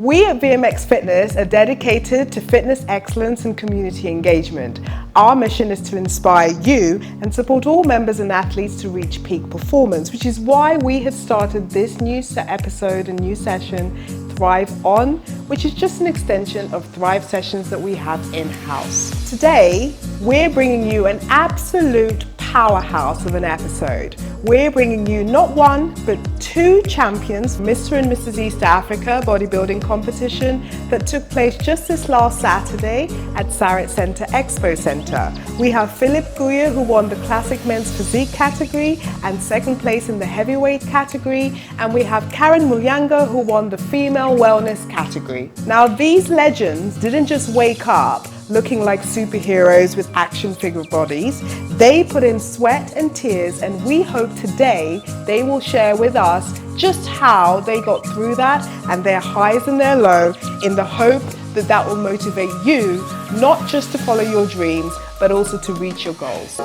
We at VMX Fitness are dedicated to fitness excellence and community engagement. Our mission is to inspire you and support all members and athletes to reach peak performance, which is why we have started this new episode and new session, Thrive On, which is just an extension of Thrive sessions that we have in-house. Today, we're bringing you an absolute powerhouse of an episode. We're bringing you not one, but two champions, Mr. and Mrs. East Africa bodybuilding competition that took place just this last Saturday at Sarit Center Expo Center. We have Philip Guya, who won the classic men's physique category and second place in the heavyweight category. And we have Caren Mulyanga, who won the female wellness category. Now, these legends didn't just wake up looking like superheroes with action figure bodies. They put in sweat and tears, and we hope today they will share with us just how they got through that and their highs and their lows, in the hope that that will motivate you not just to follow your dreams, but also to reach your goals.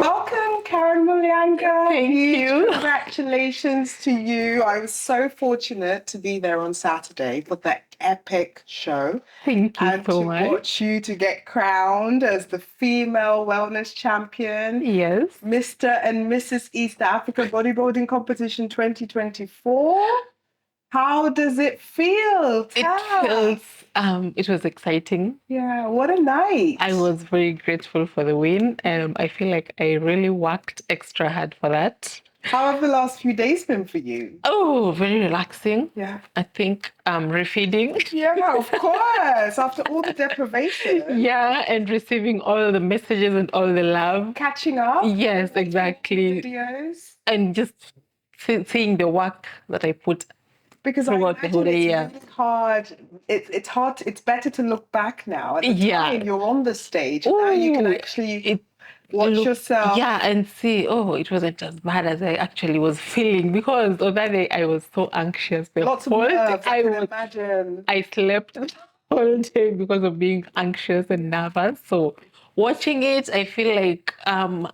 Welcome, Caren Mulyanga. Thank you. Congratulations to you. I was so fortunate to be there on Saturday for the epic show. Thank you and so to much. watch you to get crowned as the female wellness champion. Yes. Mr. and Mrs. East Africa Bodybuilding Competition 2024. How does it feel? It was exciting. Yeah, what a night. I was very grateful for the win. I feel like I really worked extra hard for that. How have the last few days been for you? Oh, very relaxing. Yeah. I think refeeding. Yeah, of course. After all the deprivation. Yeah, and receiving all the messages and all the love. Catching up. Yes, exactly. Videos. And just seeing the work that I put because I throughout the whole imagine day. It's really hard. It's hard. It's better to look back now. At the time, you're on the stage. Ooh, now you can actually watch yourself. Yeah, and see, it wasn't as bad as I actually was feeling, because on that day I was so anxious. Lots of nerves, I can imagine. I slept the whole day because of being anxious and nervous. So watching it, I feel like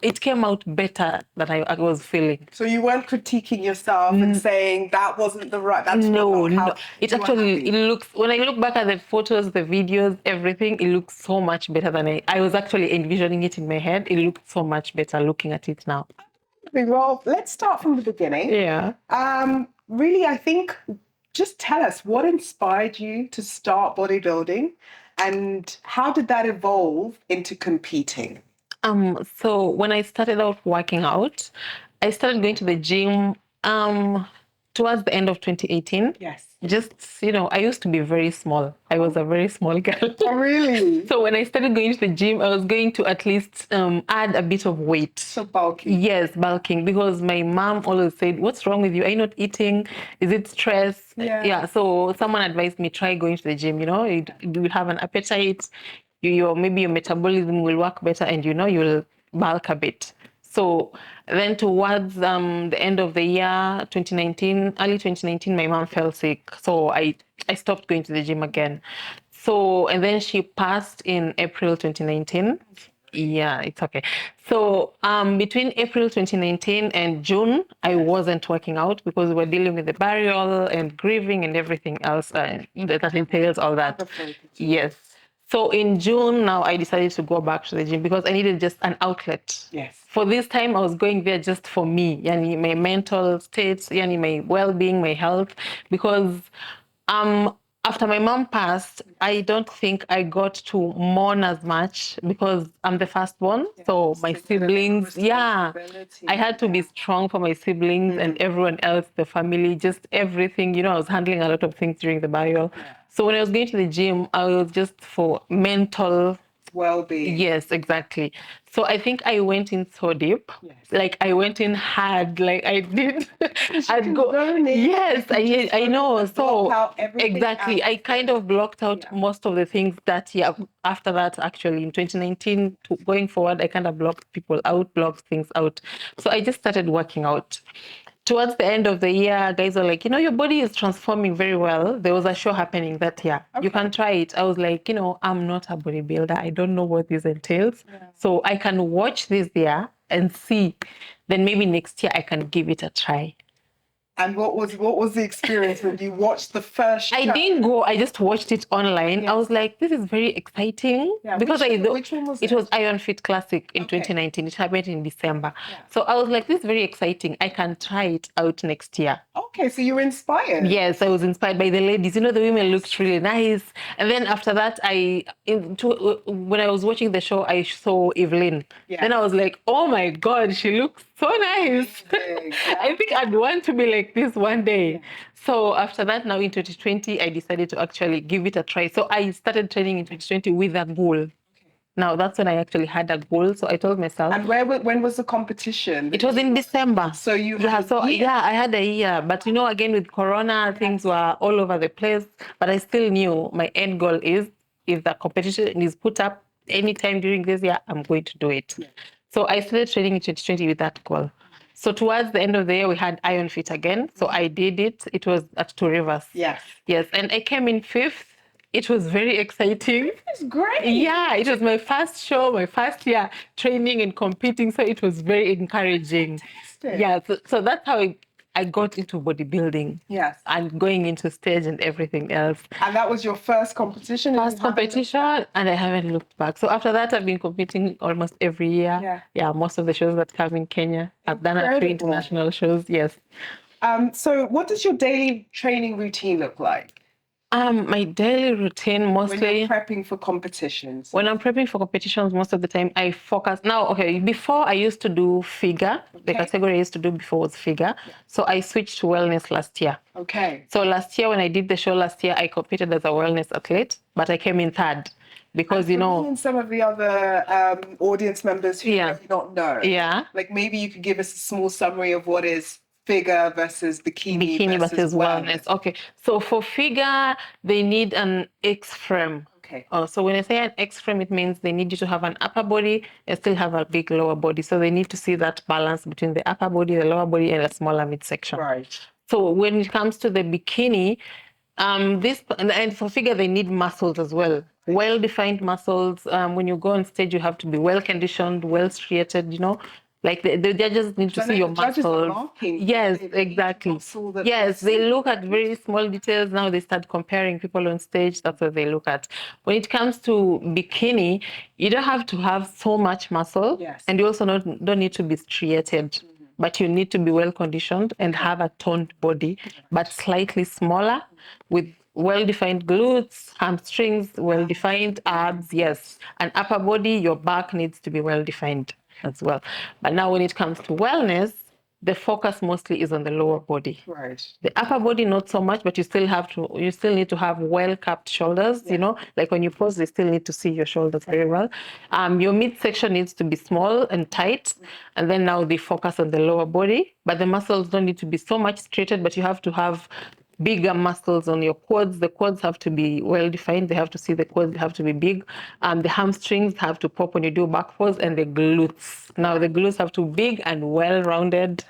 it came out better than I was feeling. So you weren't critiquing yourself and saying that wasn't the right. That's no. How it looks, when I look back at the photos, the videos, everything, it looks so much better than I was actually envisioning it in my head. It looked so much better looking at it now. Well, let's start from the beginning. Yeah. Really, I think just tell us what inspired you to start bodybuilding. And how did that evolve into competing? So when I started out working out, I started going to the gym towards the end of 2018. Yes. Just, I used to be very small. I was a very small girl. Oh, really? So when I started going to the gym, I was going to at least add a bit of weight. So bulking. Yes, bulking. Because my mom always said, what's wrong with you? Are you not eating? Is it stress? Yeah. So someone advised me, try going to the gym. You will have an appetite. Maybe your metabolism will work better, and you'll bulk a bit. So then towards the end of the year, early 2019, my mom fell sick. So I stopped going to the gym again. So, and then she passed in April 2019. Yeah, it's okay. So between April 2019 and June, I wasn't working out because we were dealing with the burial and grieving and everything else that entails all that. Yes. So in June now, I decided to go back to the gym because I needed just an outlet. Yes. For this time, I was going there just for me, my mental state, my well-being, my health, because after my mom passed, I don't think I got to mourn as much because I'm the firstborn. Yes, so my siblings, I had to be strong for my siblings and everyone else, the family, just everything. I was handling a lot of things during the burial. Yeah. So when I was going to the gym, I was just for mental well-being. Yes, exactly. So I think I went in so deep. Yes. Like I went in hard, like I did. I'd go. Yes, I know. So exactly, I kind of blocked out most of the things that after that, actually in 2019 going forward, I kind of blocked things out. So I just started working out. Towards the end of the year, guys were like, your body is transforming very well. There was a show happening that year. Okay. You can try it. I was like, I'm not a bodybuilder. I don't know what this entails. Yeah. So I can watch this year and see. Then maybe next year I can give it a try. And what was the experience when you watched the first show? I didn't go. I just watched it online. Yes. I was like, this is very exciting. Yeah, Because which one was it? It was Iron Fit Classic in 2019. It happened in December. Yeah. So I was like, this is very exciting. I can try it out next year. Okay, so you were inspired. Yes, I was inspired by the ladies. You know, the women looked really nice. And then after that, when I was watching the show, I saw Evelyn. Yeah. Then I was like, oh my God, she looks so nice. Yeah. I think I'd want to be like this one day. Yeah. So after that, now in 2020, I decided to actually give it a try. So I started training in 2020 with a goal. Now that's when I actually had a goal. So I told myself. And when was the competition? It was in December. So you had a year. Yeah, I had a year. But you know, again with Corona, things were all over the place. But I still knew my end goal is if the competition is put up anytime during this year, I'm going to do it. Yeah. So I started training in 2020 with that goal. So towards the end of the year, we had Iron Fit again. So I did it. It was at Two Rivers. Yes. Yes. And I came in 5th. It was very exciting. It was great. Yeah, it was my first show, my first year training and competing. So it was very encouraging. Fantastic. Yeah, so that's how I got into bodybuilding. Yes. And going into stage and everything else. And that was your first competition? First competition, and I haven't looked back. So after that, I've been competing almost every year. Yeah. Yeah, most of the shows that come in Kenya. I've done a few international shows, yes. So what does your daily training routine look like? My daily routine mostly when you're prepping for competitions. When I'm prepping for competitions, most of the time I focus. Now, okay, before I used to do figure. The category I used to do before was figure. Yeah. So I switched to wellness last year. Okay. So last year, when I did the show last year, I competed as a wellness athlete, but I came in 3rd because you know. And some of the other audience members who may not know. Yeah. Like maybe you could give us a small summary of what is figure versus bikini versus wellness. Okay, so for figure, they need an X frame. Okay. So when I say an X frame, it means they need you to have an upper body and still have a big lower body. So they need to see that balance between the upper body, the lower body, and a smaller midsection. Right. So when it comes to the bikini, and for figure, they need muscles as well. Well-defined muscles. When you go on stage, you have to be well-conditioned, well-striated, you know. Like the judges need to see your muscles. Yes, exactly. Yes, they look at very small details. Now they start comparing people on stage. That's what they look at. When it comes to bikini, you don't have to have so much muscle. Yes. And you also don't need to be striated. Mm-hmm. But you need to be well conditioned and have a toned body, but slightly smaller with well-defined glutes, hamstrings, well-defined abs. Yes. And upper body, your back needs to be well-defined as well. But now when it comes to wellness, the focus mostly is on the lower body. Right. The upper body, not so much, but you still need to have well-capped shoulders, you know, like when you pose, they still need to see your shoulders very well. Your midsection needs to be small and tight. And then now they focus on the lower body, but the muscles don't need to be so much straightened, but you have to have bigger muscles on your quads. The quads have to be well defined. They have to see the quads, they have to be big. The hamstrings have to pop when you do back pose, and the glutes. Now the glutes have to be big and well rounded.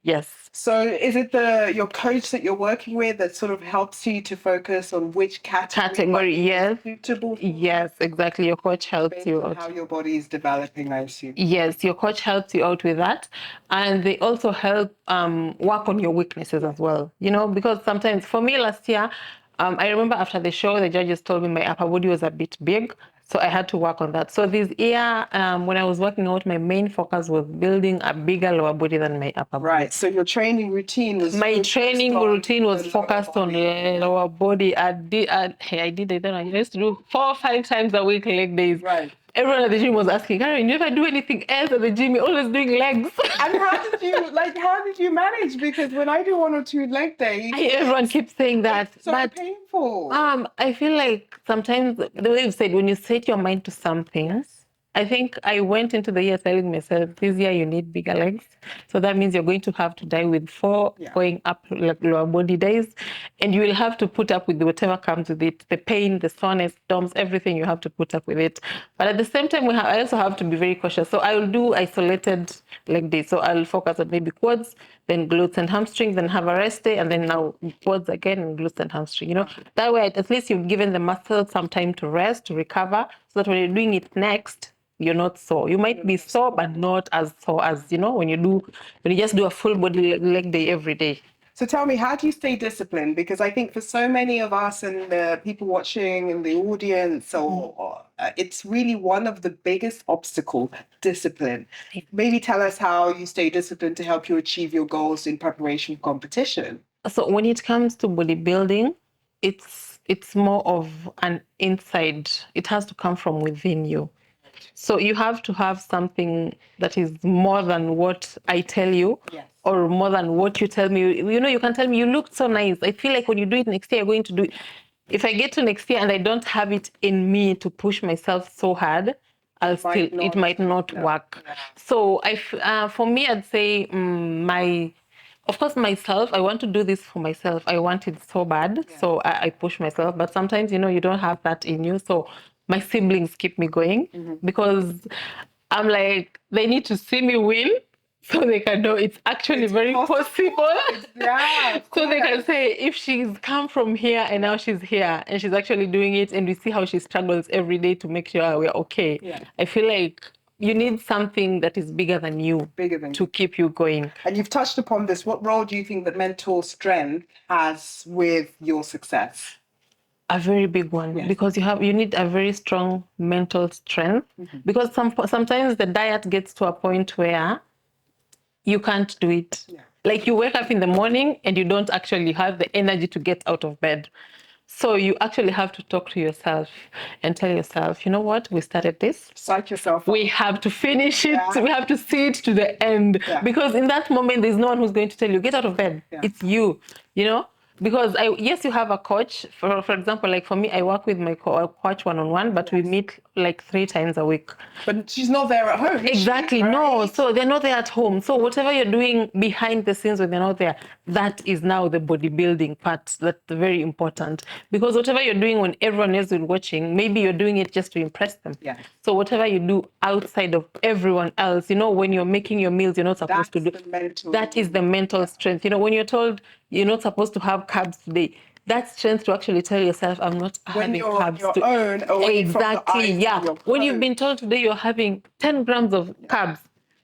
Yes. So is it your coach that you're working with that sort of helps you to focus on which category yes. is suitable for? Yes, exactly. Your coach helps you out. How your body is developing, I assume. Yes, your coach helps you out with that. And they also help work on your weaknesses as well. You know, because sometimes, for me last year, I remember after the show, the judges told me my upper body was a bit big. So I had to work on that. So this year, when I was working out, my main focus was building a bigger lower body than my upper body. Right. So your training routine was focused on lower body. I used to do 4 or 5 times a week leg days. Right. Everyone at the gym was asking, Caren, you never do anything else at the gym? You're always doing legs. And how did you manage? Because when I do 1 or 2 leg days, everyone keeps saying that. It's so painful. I feel like sometimes the way you said, when you set your mind to something, I think I went into the year telling myself, this year you need bigger legs. So that means you're going to have to die with 4 going up lower body days. And you will have to put up with whatever comes with it. The pain, the soreness, DOMS, everything, you have to put up with it. But at the same time, I also have to be very cautious. So I will do isolated leg days. So I'll focus on maybe quads, then glutes and hamstrings, then have a rest day, and then now quads again and glutes and hamstring. You know, that way at least you've given the muscles some time to rest, to recover, so that when you're doing it next, you're not sore. You might be sore, but not as sore as, you know, when you just do a full body leg day every day. So tell me, how do you stay disciplined? Because I think for so many of us and the people watching in the audience, it's really one of the biggest obstacles, discipline. Maybe tell us how you stay disciplined to help you achieve your goals in preparation for competition. So when it comes to bodybuilding, it's more of an inside. It has to come from within you. So you have to have something that is more than what I tell you, Yes. or more than what you tell me. You know, you can tell me you looked so nice. I feel like when you do it next year, you're going to do it. If I get to next year and I don't have it in me to push myself so hard, it might not work. Yeah. So for me, I'd say of course, myself, I want to do this for myself. I want it so bad. Yeah. So I push myself. But sometimes, you don't have that in you. So my siblings keep me going because I'm like, they need to see me win so they can know it's actually very possible. Yeah, so they can say, if she's come from here and now she's here and she's actually doing it, and we see how she struggles every day to make sure we're okay. Yeah. I feel like you need something that is bigger than you to keep you going. And you've touched upon this. What role do you think that mental strength has with your success? A very big one. Yes. Because you need a very strong mental strength. Because sometimes the diet gets to a point where you can't do it. Yeah. Like you wake up in the morning and you don't actually have the energy to get out of bed. So you actually have to talk to yourself and tell yourself, you know what, we started this. Psych yourself up. We have to finish it. Yeah. We have to see it to the end. Yeah. Because in that moment, there's no one who's going to tell you, get out of bed. Yeah. It's you, Because yes, you have a coach. For example, like for me, I work with my coach one-on-one, but we meet like 3 times a week. But she's not there at home. Exactly. Right? No. So they're not there at home. So whatever you're doing behind the scenes when they're not there, that is now the bodybuilding part. That's very important. Because whatever you're doing when everyone else is watching, maybe you're doing it just to impress them. Yeah. So whatever you do outside of everyone else, when you're making your meals, you're not supposed to do. That is the mental strength. When you're told you're not supposed to have carbs today, that's strength to actually tell yourself, I'm not having carbs today. Exactly. Yeah. When you've been told today you're having 10 grams of carbs,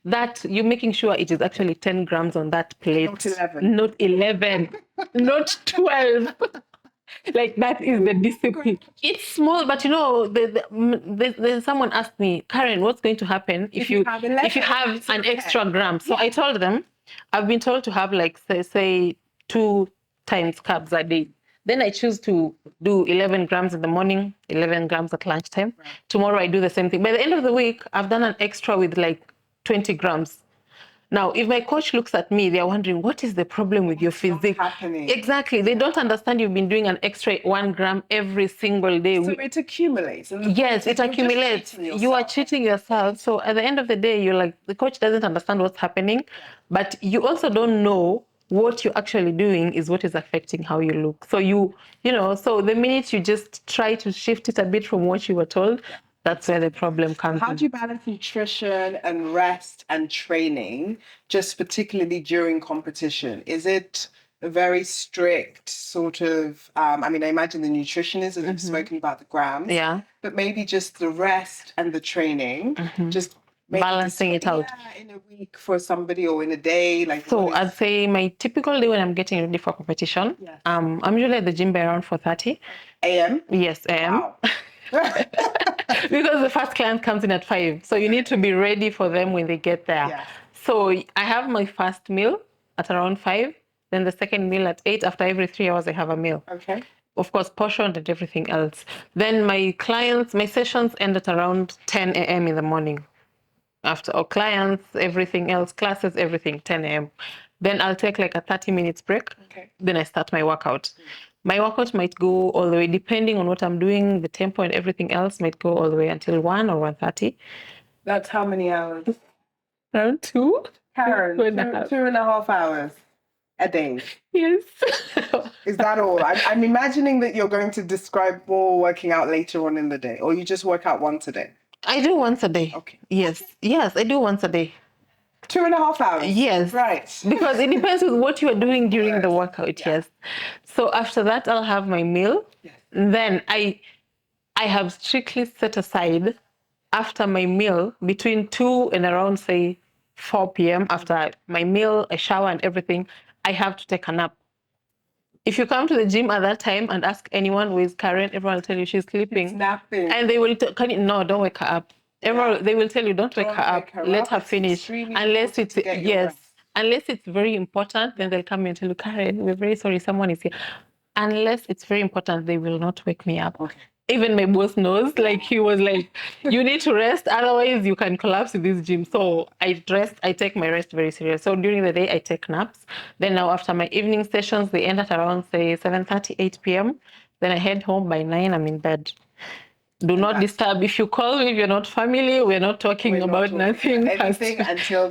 that you're making sure it is actually 10 grams on that plate. Not 11. Not 11. Not 12. Like that is the discipline. It's small, but someone asked me, Caren, what's going to happen if you have an extra gram? So I told them, I've been told to have like say 2 times carbs a day. Then I choose to do 11 grams in the morning, 11 grams at lunchtime. Right. Tomorrow I do the same thing. By the end of the week, I've done an extra with like 20 grams. Now, if my coach looks at me, they're wondering, what is the problem with your physique? Happening? Exactly. They don't understand you've been doing an extra 1 gram every single day. So it accumulates. Yes, it accumulates. You are cheating yourself. So at the end of the day, you're like, the coach doesn't understand what's happening, but you also don't know what you're actually doing is what is affecting how you look. So so the minute you just try to shift it a bit from what you were told, that's where the problem comes. How do you balance nutrition and rest and training, just particularly during competition? Is it a very strict sort of, I imagine the nutrition is, as you've spoken about the grams, but maybe just the rest and the training, just balancing it out in a week for somebody or in a day. I'd say my typical day when I'm getting ready for competition, I'm usually at the gym by around 4:30 a.m. Yes, a.m. Wow. Because the first client comes in at 5, so you need to be ready for them when they get there. Yeah. So I have my first meal at around 5, then the second meal at 8. After every 3 hours I have a meal. Okay. Of course, portioned and everything else. Then my sessions end at around 10 a.m. in the morning. After all clients, everything else, classes, everything, 10 a.m. Then I'll take like a 30 minutes break. Okay. Then I start my workout. My workout might go all the way, depending on what I'm doing, the tempo and everything else might go all the way until 1 or 1:30. That's how many hours? Around 2. Caren, 2.5 hours a day. Yes. Is that all? I'm imagining that you're going to describe more working out later on in the day, or you just work out once a day. I do once a day. Okay. Yes, I do once a day. 2.5 hours? Yes. Right. Because it depends on what you are doing during the workout, yes. So after that, I'll have my meal. Yes. Then I have strictly set aside after my meal between 2 and around, say, 4 p.m. After my meal, a shower and everything, I have to take a nap. If you come to the gym at that time and ask anyone who is Caren, everyone will tell you she's sleeping. It's napping. And they will no, don't wake her up. Everyone, they will tell you, don't wake her up. Let her finish. Unless it's unless it's very important, then they'll come and tell you, Caren, we're very sorry, someone is here. Unless it's very important, they will not wake me up. Okay. Even my boss knows, like he was like, you need to rest, otherwise you can collapse in this gym. So I take my rest very serious. So during the day, I take naps. Then now after my evening sessions, they end at around say 7:30, 8 p.m. Then I head home by 9, I'm in bed. Do not disturb. If you call me, if you're not family, we're not talking about nothing. Anything until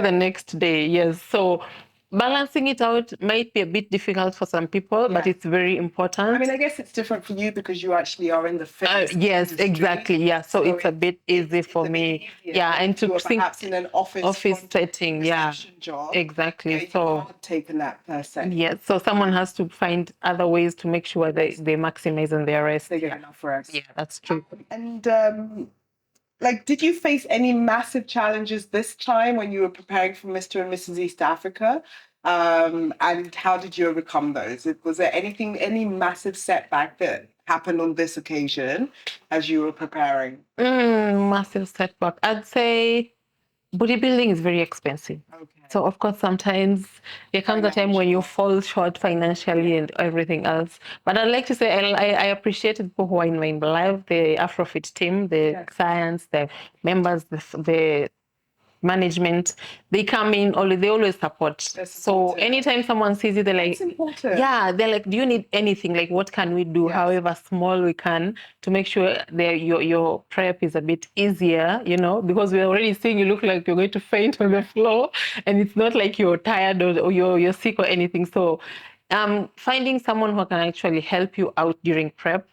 the next day. Yes. So balancing it out might be a bit difficult for some people, but it's very important. I mean, I guess it's different for you because you actually are in the fitness yes, industry. Exactly. Yeah. So it's a bit easy for me. Yeah, and to think perhaps in an office setting. Yeah. Job, exactly. So can't take a nap per se. Yes. So someone has to find other ways to make sure they maximize on their rest. They get enough rest. Yeah, that's true. And like, did you face any massive challenges this time when you were preparing for Mr. and Mrs. East Africa? And how did you overcome those? Was there any massive setback that happened on this occasion as you were preparing? Massive setback. I'd say bodybuilding is very expensive. Okay. So of course, sometimes there comes a time when you fall short financially and everything else. But I'd like to say I appreciate people who are in my life, the Afrofit team, the clients, the members, the management. They come in, they always support. So anytime someone sees you, they're like, they're like, do you need anything? Like, what can we do? However small we can to make sure that your prep is a bit easier, because we're already seeing you look like you're going to faint on the floor, and it's not like you're tired or you're sick or anything. So finding someone who can actually help you out during prep,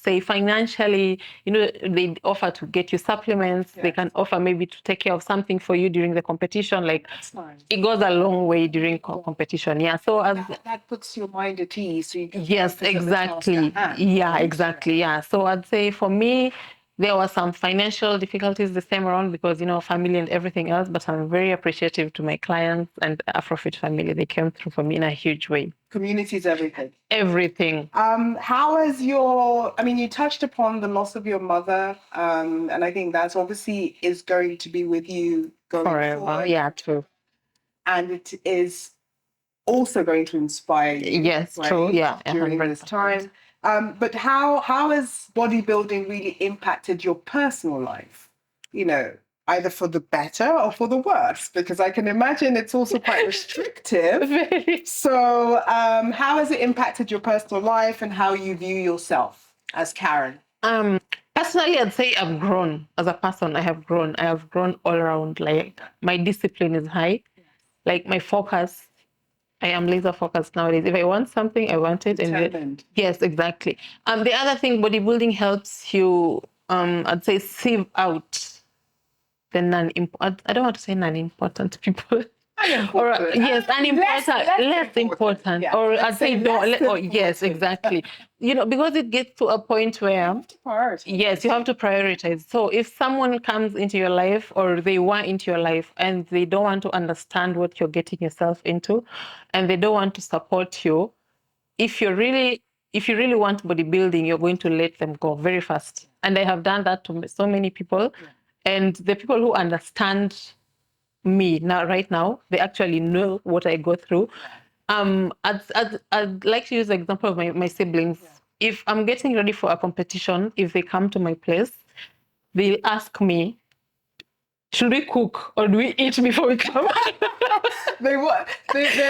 say financially, they offer to get you supplements. They can offer maybe to take care of something for you during the competition. Like, it goes a long way during competition. Yeah. So that puts your mind at ease. So you can exactly. Yeah, exactly. Yeah. So I'd say for me, there were some financial difficulties this time around because, family and everything else, but I'm very appreciative to my clients and Afrofit family. They came through for me in a huge way. Community is everything. Everything. How has you touched upon the loss of your mother, and I think that's obviously is going to be with you going forever. Forward. Yeah, true. And it is also going to inspire you. Yes, true. Yeah, during this time. But how has bodybuilding really impacted your personal life? Either for the better or for the worse, because I can imagine it's also quite restrictive. So how has it impacted your personal life and how you view yourself as Caren? Personally, I'd say I've grown as a person. I have grown all around. Like, my discipline is high. Like, my focus, I am laser focused nowadays. If I want something, I want it. Determined. Yes, exactly. The other thing, bodybuilding helps you, I'd say, sieve out the I don't want to say non-important people. Unimportant. Less important. Yeah. Or I'd say yes, exactly. Because it gets to a point where you have to prioritize. Yes, you have to prioritize. So if someone comes into your life or they want into your life and they don't want to understand what you're getting yourself into and they don't want to support you, if you really want bodybuilding, you're going to let them go very fast. And I have done that to so many people. Yeah. And the people who understand me right now, they actually know what I go through. I'd like to use the example of my siblings. Yeah. If I'm getting ready for a competition, if they come to my place, they'll ask me, should we cook or do we eat before we come? They're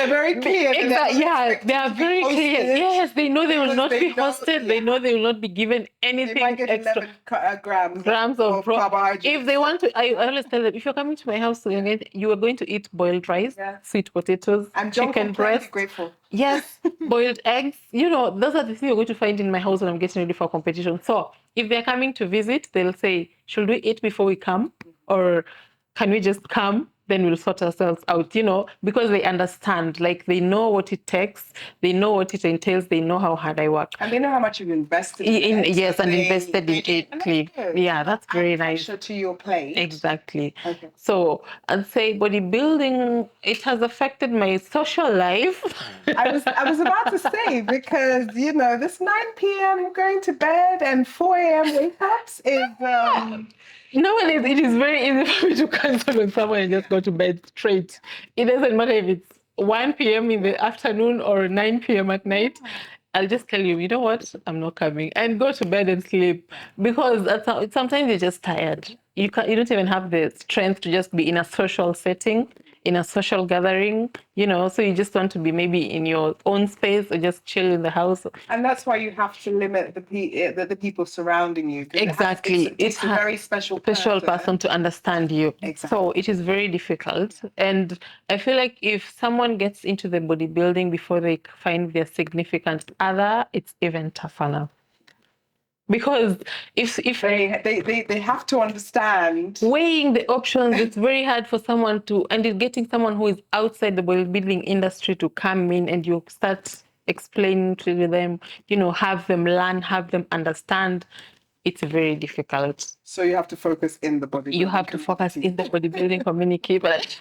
very clear. Exactly. Yeah, they are very clear. Yes, they know they will not be hosted. They know they will not be given anything. They might get extra 11 grams of carbohydrates. If they want to, I always tell them, if you're coming to my house, you are going to eat boiled rice, sweet potatoes, and chicken breast. Grateful. Yes, boiled eggs. Those are the things you're going to find in my house when I'm getting ready for competition. So if they're coming to visit, they'll say, should we eat before we come? Or can we just come? then we'll sort ourselves out, because they understand, like they know what it takes, they know what it entails, they know how hard I work. And they know how much you've invested in it. Yes, and invested in it. And that's good. Yeah, that's very nice. Pressure to your plate. Exactly. Okay. So I'd say bodybuilding, it has affected my social life. I was about to say, because this 9 p.m. going to bed and 4 a.m. wake ups is Nowadays, it is very easy for me to cancel on someone and just go to bed straight. It doesn't matter if it's 1 p.m. in the afternoon or 9 p.m. at night. I'll just tell you, you know what? I'm not coming, and go to bed and sleep, because sometimes you're just tired. You don't even have the strength to just be in a social setting, in a social gathering, so you just want to be maybe in your own space or just chill in the house. And that's why you have to limit the people surrounding you. Exactly. It's a very special person to understand you. Exactly. So it is very difficult. And I feel like if someone gets into the bodybuilding before they find their significant other, it's even tougher now. Because if they have to understand, weighing the options, it's very hard for someone to, and it's getting someone who is outside the bodybuilding industry to come in and you start explaining to them, have them learn, have them understand. It's very difficult. So you have to focus in the bodybuilding. You have to focus in the bodybuilding community. But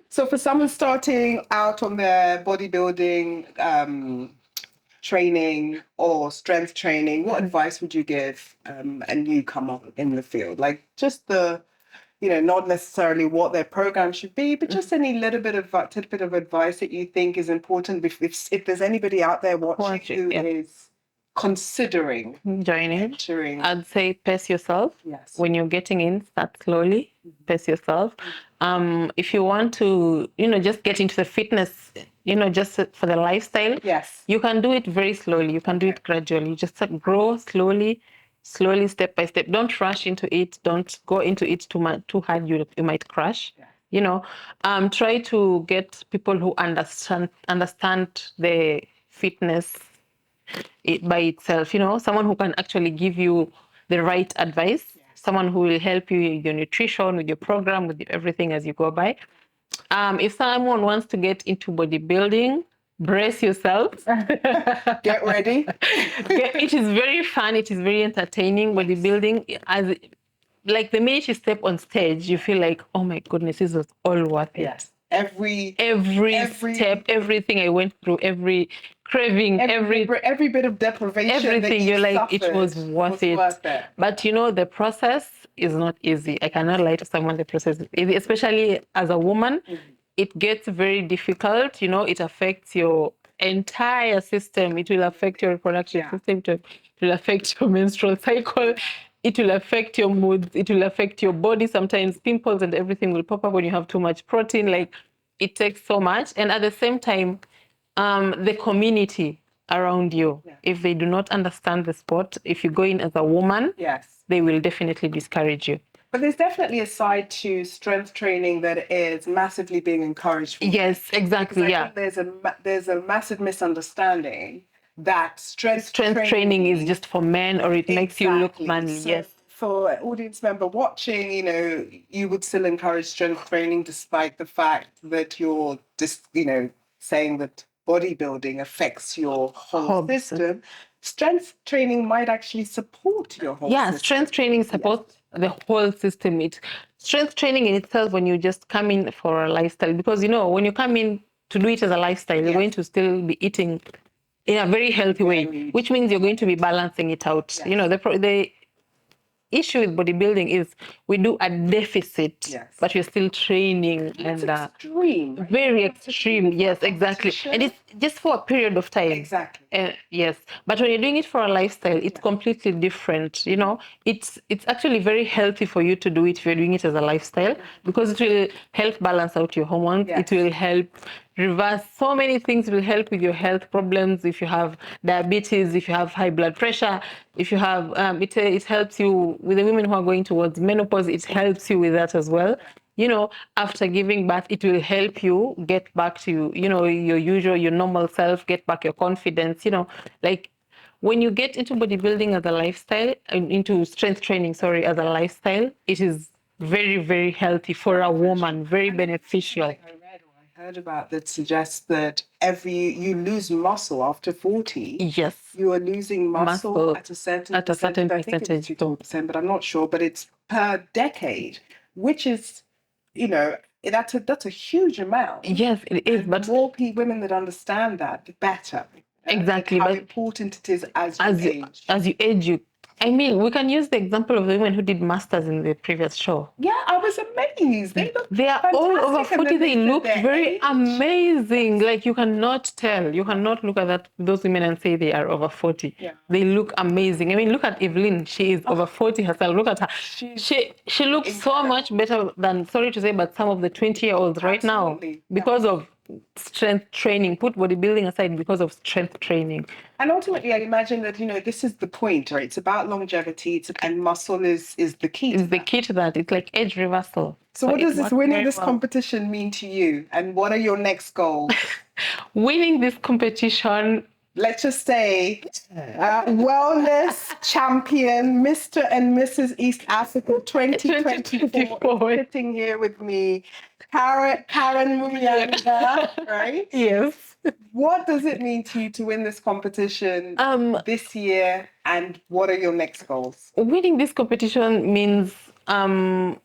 so for someone starting out on their bodybuilding training or strength training, what advice would you give a newcomer in the field? Like just not necessarily what their program should be, but just any little bit of tidbit of advice that you think is important if there's anybody out there watching who is considering joining. I'd say pace yourself. Yes. When you're getting in, start slowly. Pace yourself. If you want to, just get into the fitness, just for the lifestyle. Yes. You can do it very slowly. You can do it gradually. Just grow slowly, step by step. Don't rush into it. Don't go into it too hard. You might crash. Yeah. Try to get people who understand the fitness by itself, someone who can actually give you the right advice, someone who will help you with your nutrition, with your program, with everything as you go by. If someone wants to get into bodybuilding, brace yourself. Get ready. It is very fun. It is very entertaining. Bodybuilding, like the minute you step on stage, you feel like, oh my goodness, this was all worth it. Yes. Every step, everything I went through, every craving, every bit of deprivation, everything, you're like, it was worth it. But the process is not easy. I cannot lie to someone, the process is easy, especially as a woman. It gets very difficult. It affects your entire system. It will affect your reproductive system. It will affect your menstrual cycle. It will affect your mood. It will affect your body. Sometimes pimples and everything will pop up when you have too much protein. Like, it takes so much. And at the same time, the community around you, if they do not understand the sport, if you go in as a woman, they will definitely discourage you. But there's definitely a side to strength training that is massively being encouraged. Yes, exactly. I think there's a massive misunderstanding that strength training is just for men, or it makes you look manly. So yes. For an audience member watching, you would still encourage strength training despite the fact that you're just, saying that bodybuilding affects your whole system. Strength training might actually support your whole system. Strength training supports the whole system. Strength training in itself, when you just come in for a lifestyle, because when you come in to do it as a lifestyle, you're going to still be eating in a very healthy way, which means you're going to be balancing it out. The issue with bodybuilding is we do a deficit, but we're still training. It's extreme. Right? Very extreme. Yes, exactly. And it's just for a period of time. Exactly. Yes. But when you're doing it for a lifestyle, it's completely different. It's actually very healthy for you to do it if you're doing it as a lifestyle, because it will help balance out your hormones. It will help reverse so many things. It will help with your health problems. If you have diabetes, if you have high blood pressure, if you have, it helps you with the women who are going towards menopause. It helps you with that as well. After giving birth, it will help you get back to, your normal self, get back your confidence, like when you get into bodybuilding as a lifestyle, into strength training, as a lifestyle, it is very, very healthy for a woman, very beneficial. Like I read or I heard about that suggests that you lose muscle after 40. Yes, You are losing muscle muscle at a certain at a certain percentage. I think it's percentage. 2 to So 4%, but I'm not sure. But it's per decade, which is, that's a huge amount. yes, it is. And But the more women that understand that, the better. exactly, How but important it is as you as you age. as you age, I mean, we can use the example of the women who did masters in the previous show. Yeah, I was amazed. They look They are all over fantastic, and 40. then They they said looked their very age. amazing. Like you cannot tell. You cannot look at those women and say they are over 40. Yeah. They look amazing. I mean, look at Evelyn. She is over 40 herself. Look at her. She looks so much better than, sorry to say, but some of the 20-year-olds right now Absolutely. because of strength training. Put bodybuilding aside, because of strength training. And ultimately, I imagine that, this is the point, right? It's about longevity, and muscle is the key to Is the that. key to that. It's like age reversal. So what it does works winning very this well. competition mean to you? And what are your next goals? Winning this competition, Let's just say wellness champion, Mr. and Mrs. East Africa 2024 is sitting here with me, Caren Mulyanga, right? yes. What does it mean to you to win this competition this year, and what are your next goals? Winning this competition means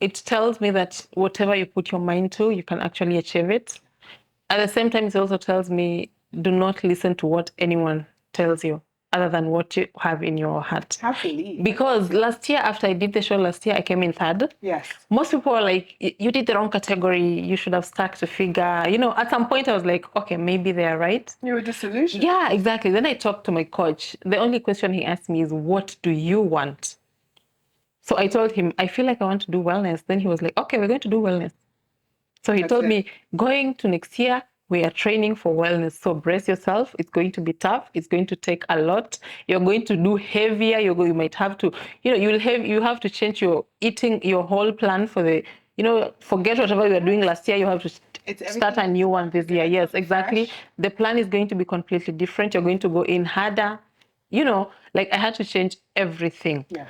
it tells me that whatever you put your mind to, you can actually achieve it. At the same time, it also tells me do not listen to what anyone tells you other than what you have in your heart. Because last year, after I did the show last year, I came in third. Yes. Most people are like, you did the wrong category. You should have stuck to figure. At some point I was like, okay, maybe they're right. You were disillusioned. Yeah, exactly. Then I talked to my coach. The only question he asked me is, what do you want? So I told him, I feel like I want to do wellness. Then he was like, okay, we're going to do wellness. So he told me, going to next year, we are training for wellness. So brace yourself. It's going to be tough. It's going to take a lot. You're going to do heavier. You might have to, you have to change your eating, your whole plan for the, forget whatever you were doing last year. You have to start a new one this year. Yes, exactly. The plan is going to be completely different. You're going to go in harder. Like I had to change everything. Yeah.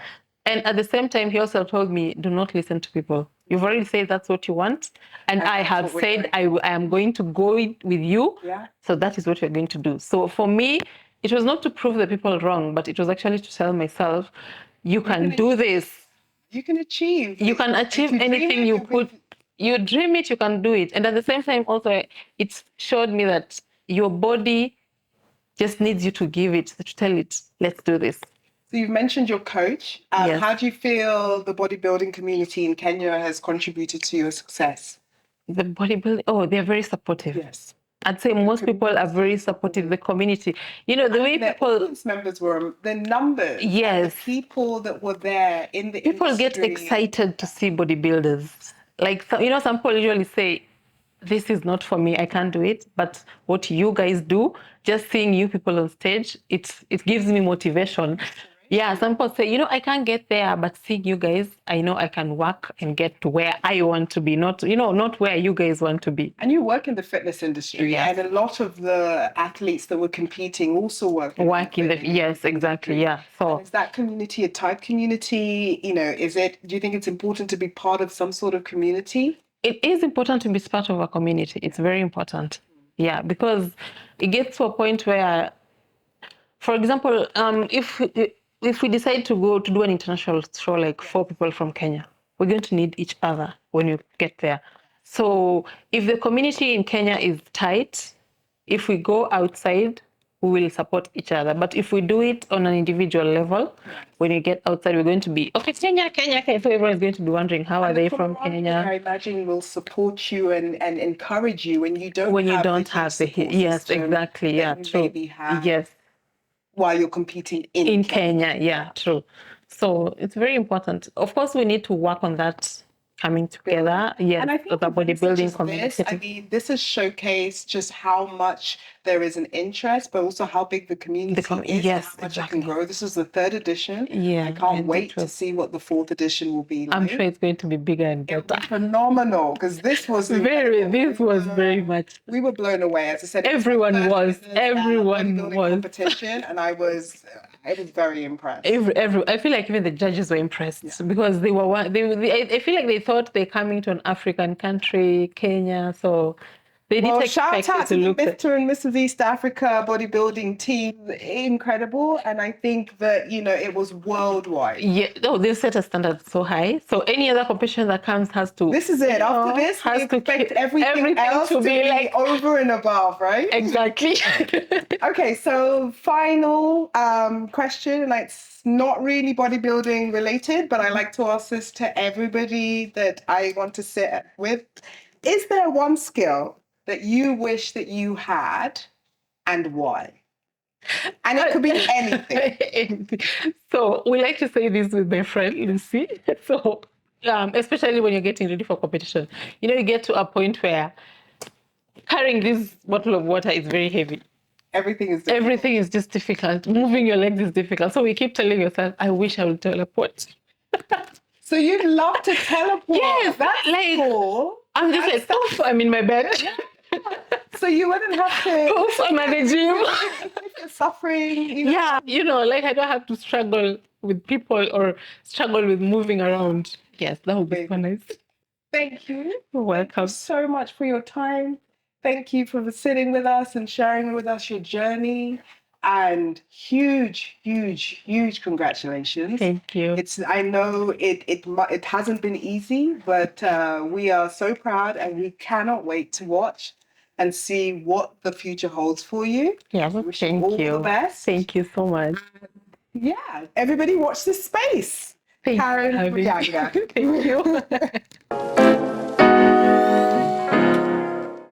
And at the same time, he also told me, do not listen to people. You've already said that's what you want. And I have said I am going to go with you. Yeah. So that is what we're going to do. So for me, it was not to prove the people wrong, but it was actually to tell myself, you can do this. You can achieve. You can achieve anything you put. You dream it, you can do it. And at the same time, also, it showed me that your body just needs you to give it, to tell it, let's do this. So you've mentioned your coach. Yes. How do you feel the bodybuilding community in Kenya has contributed to your success? The bodybuilding, they're very supportive. Yes. I'd say most people are very supportive. The community, the way people, audience members were, the numbers. Yes. The people that were there in the people industry. get excited to see bodybuilders. Like, some people usually say, this is not for me, I can't do it. But what you guys do, just seeing you people on stage, it gives me motivation. Yeah, some people say, I can't get there, but seeing you guys, I know I can work and get to where I want to be, not where you guys want to be. And you work in the fitness industry, yes. And a lot of the athletes that were competing also work in the yes, exactly, industry. Yeah. So and is that community a tight community? Do you think it's important to be part of some sort of community? It is important to be part of a community. It's very important. Yeah, because it gets to a point where, for example, if we decide to go to do an international show, like 4 people from Kenya, we're going to need each other when you get there. So if the community in Kenya is tight, if we go outside, we will support each other. But if we do it on an individual level, when you get outside, we're going to be, okay, Kenya. So everyone's going to be wondering, how are they from Kenya? I imagine will support you and encourage you when you don't have the yes, exactly. Yeah, true. Yes. While you're competing in Kenya. Yeah, true. So it's very important. Of course, we need to work on that coming together. Yes, and I think the bodybuilding community. This has showcased just how much there is an interest, but also how big the community is. Yes, how much it can grow. This is the 3rd edition. Yeah, I can't wait to see what the 4th edition will be like. I'm sure it's going to be bigger and better. Phenomenal, because this was very much. We were blown away. As I said, everyone was competition, and I was very impressed. I feel like even the judges were impressed because they were. I feel like they thought thought they're coming to an African country, Kenya, so they didn't Well, expect shout it out to to the look Mr. and Mrs. East Africa bodybuilding team. Incredible. And I think that, you know, it was worldwide. yeah. Oh, they set a standard so high. So any other competition that comes has to. This is it. After this, we has to expect keep everything else to be like over and above, right? exactly. Okay, so final question, and it's not really bodybuilding related, but I like to ask this to everybody that I want to sit with. Is there one skill that you wish that you had and why? And it could be anything. So we like to say this with my friend Lucy. So especially when you're getting ready for competition, you know, you get to a point where carrying this bottle of water is very heavy. Everything is difficult. Everything is just difficult. Moving your legs is difficult. So we keep telling yourself, I wish I would teleport. So you'd love to teleport? Yes, that's like, cool. I'm just like, poof, I'm in my bed. So you wouldn't have to. Poof, I'm at the gym. If you're suffering. You know? Yeah, you know, like I don't have to struggle with people or struggle with moving around. Yes, that would be so nice. Thank you. You're welcome. Thank you so much for your time. Thank you for sitting with us and sharing with us your journey. And huge, huge, huge congratulations. Thank you. I know it hasn't been easy, but we are so proud and we cannot wait to watch and see what the future holds for you. Yeah, Wish you all the best. Thank you so much. Yeah, everybody watch this space. Thank Caren you. Mulyanga. Thank you.